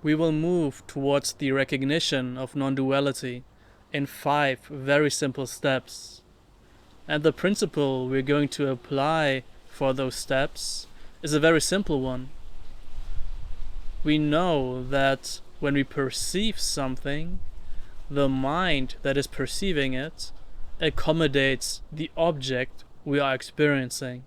we will move towards the recognition of non-duality in 5 very simple steps. And the principle we're going to apply for those steps is a very simple one. We know that when we perceive something, the mind that is perceiving it accommodates the object we are experiencing.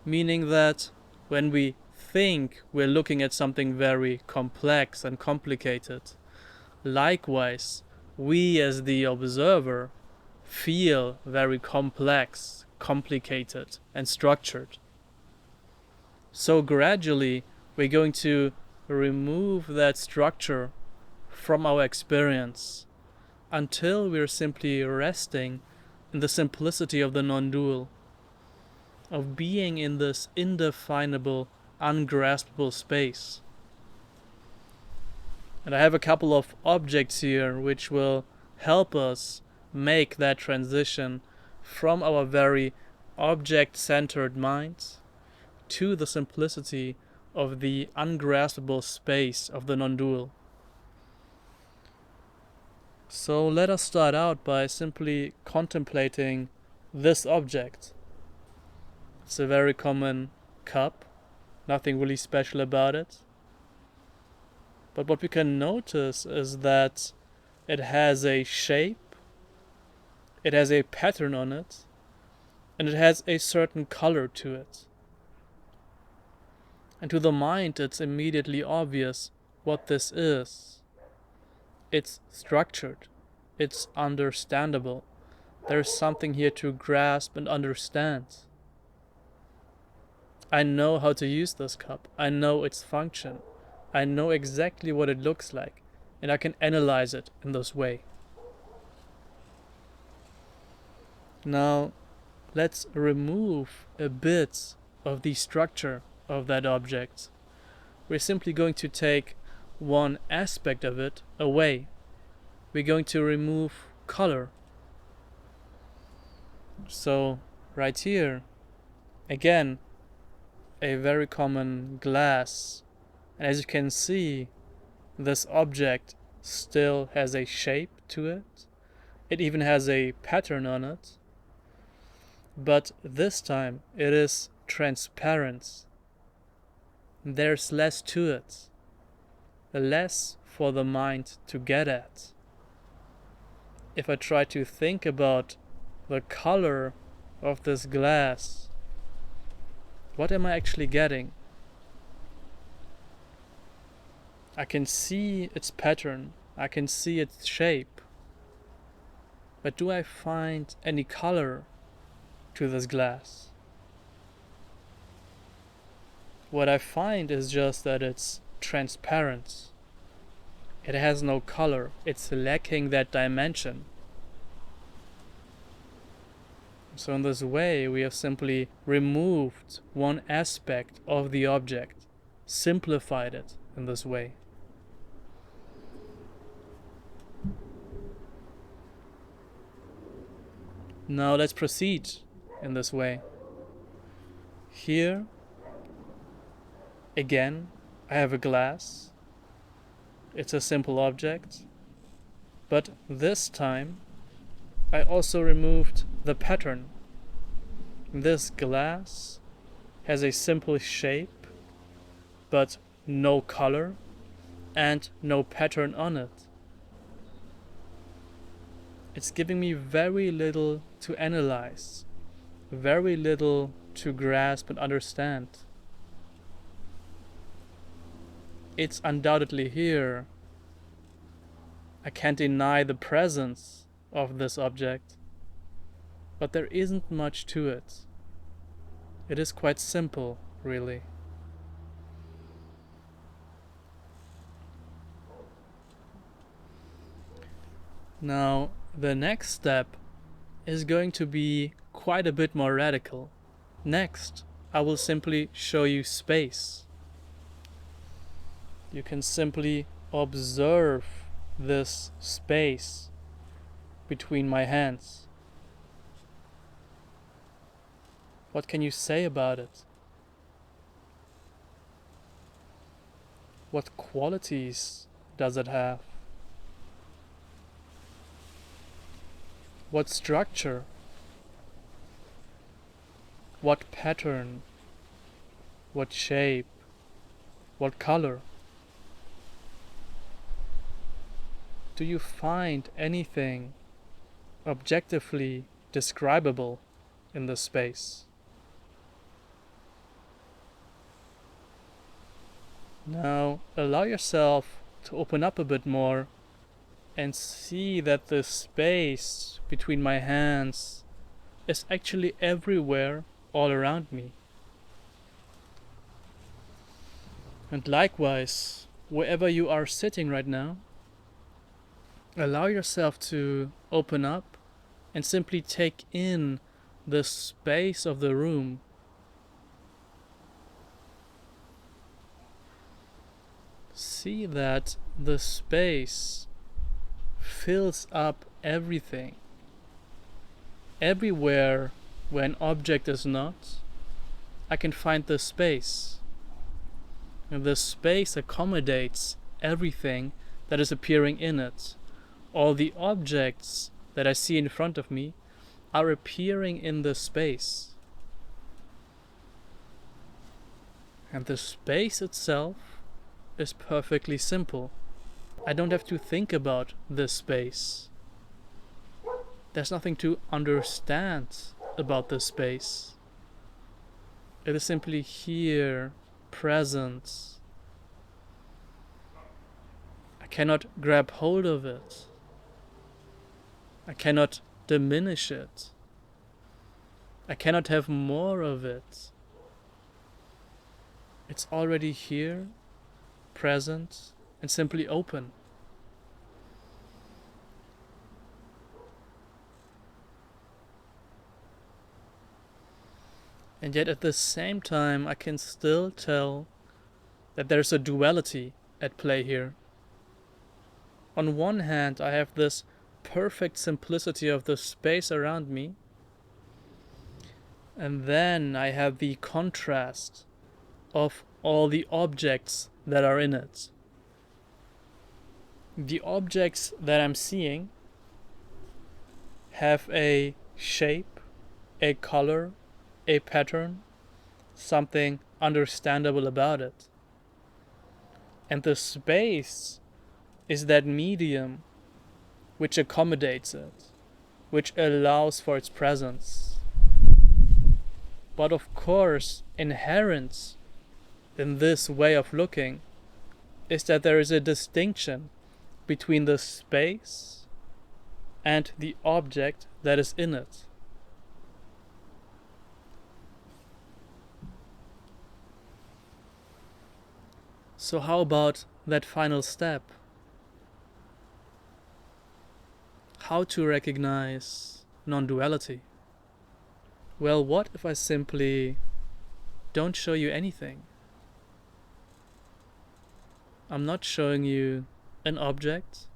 Meaning that when we think we're looking at something very complex and complicated, likewise, we as the observer feel very complex, complicated, and structured. So gradually, we're going to remove that structure from our experience until we're simply resting in the simplicity of the non-dual, of being in this indefinable, ungraspable space. And I have a couple of objects here which will help us make that transition from our very object-centered minds to the simplicity of the ungraspable space of the non-dual. So let us start out by simply contemplating this object. It's a very common cup, nothing really special about it. But what we can notice is that it has a shape, it has a pattern on it, and it has a certain color to it. And to the mind it's immediately obvious what this is. It's structured, it's understandable. There's something here to grasp and understand. I know how to use this cup, I know its function. I know exactly what it looks like, and I can analyze it in this way. Now, let's remove a bit of the structure of that object. We're simply going to take one aspect of it away. We're going to remove color. So, right here, again, a very common glass. And as you can see, this object still has a shape to it. It even has a pattern on it. But this time it is transparent. There's less to it. Less for the mind to get at. If I try to think about the color of this glass, what am I actually getting? I can see its pattern, I can see its shape, but do I find any color to this glass? What I find is just that it's transparent. It has no color, it's lacking that dimension. So in this way, we have simply removed one aspect of the object, simplified it in this way. Now let's proceed in this way. Here, again, I have a glass. It's a simple object. But this time, I also removed the pattern. This glass has a simple shape, but no color and no pattern on it. It's giving me very little to analyze, very little to grasp and understand. It's undoubtedly here. I can't deny the presence of this object, but there isn't much to it. It is quite simple, really. Now, the next step is going to be quite a bit more radical. Next, I will simply show you space. You can simply observe this space between my hands. What can you say about it? What qualities does it have? What structure? What pattern? What shape? What color? Do you find anything objectively describable in the space? Now allow yourself to open up a bit more and see that the space between my hands is actually everywhere all around me. And likewise, wherever you are sitting right now, allow yourself to open up and simply take in the space of the room. See that the space fills up everything. Everywhere where an object is not, I can find the space. And the space accommodates everything that is appearing in it. All the objects that I see in front of me are appearing in the space. And the space itself is perfectly simple. I don't have to think about this space. There's nothing to understand about this space. It is simply here, present. I cannot grab hold of it. I cannot diminish it. I cannot have more of it. It's already here, present, and simply open. And yet at the same time I can still tell that there's a duality at play here. On one hand, I have this perfect simplicity of the space around me, and then I have the contrast of all the objects that are in it. The objects that I'm seeing have a shape, a color, a pattern, something understandable about it. And the space is that medium which accommodates it, which allows for its presence. But of course, inherent in this way of looking is that there is a distinction between the space and the object that is in it. So how about that final step? How to recognize non-duality? Well, what if I simply don't show you anything? I'm not showing you an object.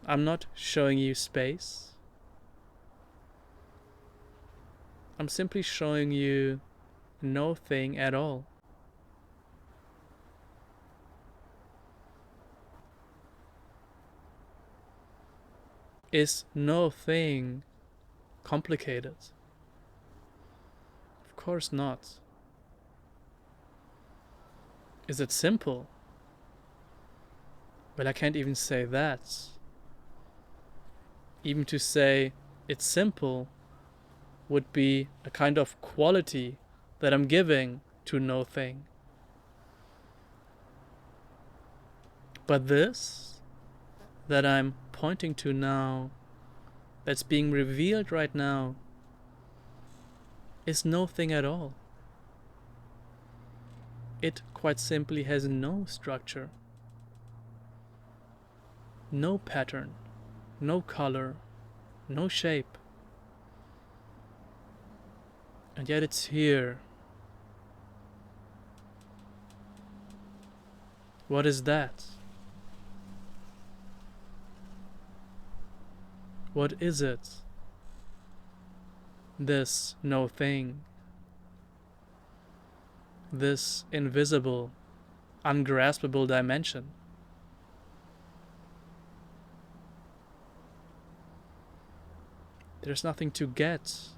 I'm not showing you space. I'm simply showing you no thing at all. Is no thing complicated? Of course not. Is it simple? Well, I can't even say that. Even to say it's simple would be a kind of quality that I'm giving to no thing. But this that I'm pointing to now, that's being revealed right now, is no thing at all. It quite simply has no structure, no pattern, no color, no shape. And yet it's here. What is that? What is it? This no thing. this invisible, ungraspable dimension. There's nothing to get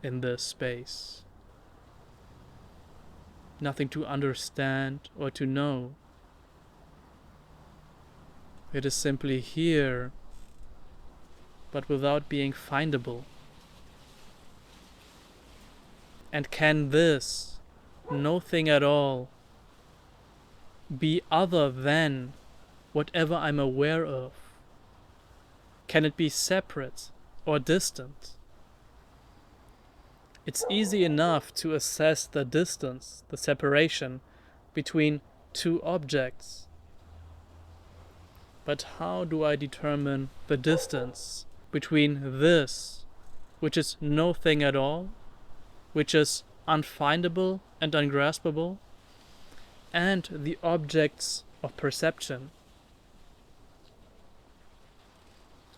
in this space, nothing to understand or to know. It is simply here, but without being findable. And can this, no thing at all, be other than whatever I'm aware of? Can it be separate or distant? It's easy enough to assess the distance, the separation between two objects. But how do I determine the distance between this, which is no thing at all, which is unfindable and ungraspable, and the objects of perception?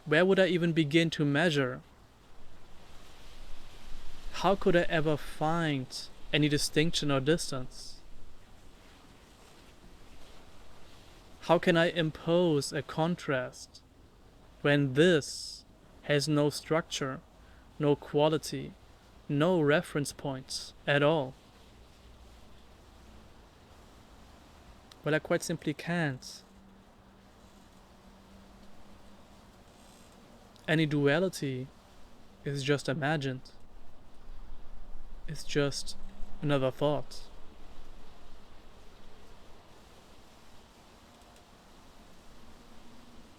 Where would I even begin to measure? How could I ever find any distinction or distance? How can I impose a contrast when this has no structure, no quality, no reference points at all? Well, I quite simply can't. Any duality is just imagined. It's just another thought.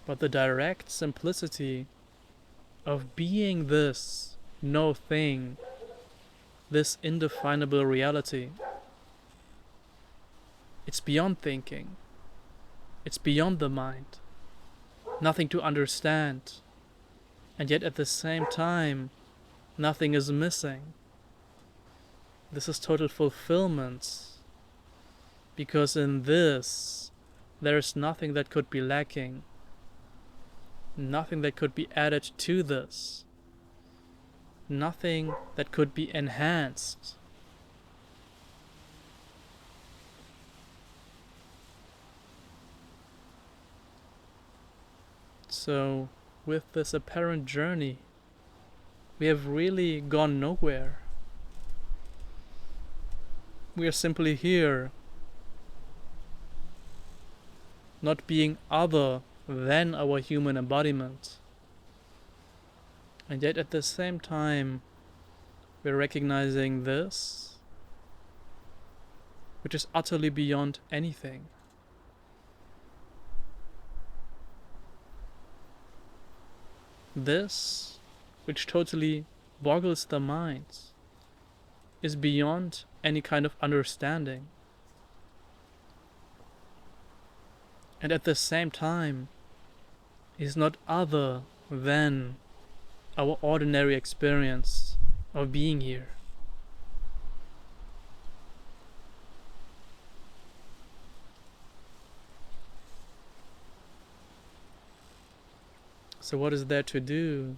But the direct simplicity of being this no thing, this indefinable reality, it's beyond thinking. It's beyond the mind. Nothing to understand. And yet at the same time, nothing is missing. This is total fulfillment. Because in this, there is nothing that could be lacking. Nothing that could be added to this. Nothing that could be enhanced. So, with this apparent journey, we have really gone nowhere. We are simply here, not being other than our human embodiment. And yet at the same time, we're recognizing this, which is utterly beyond anything. This, which totally boggles the mind, is beyond any kind of understanding. And at the same time, is not other than our ordinary experience of being here. So what is there to do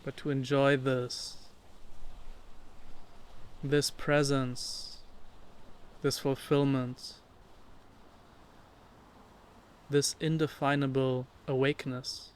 but to enjoy this presence, this fulfillment, this indefinable awakeness?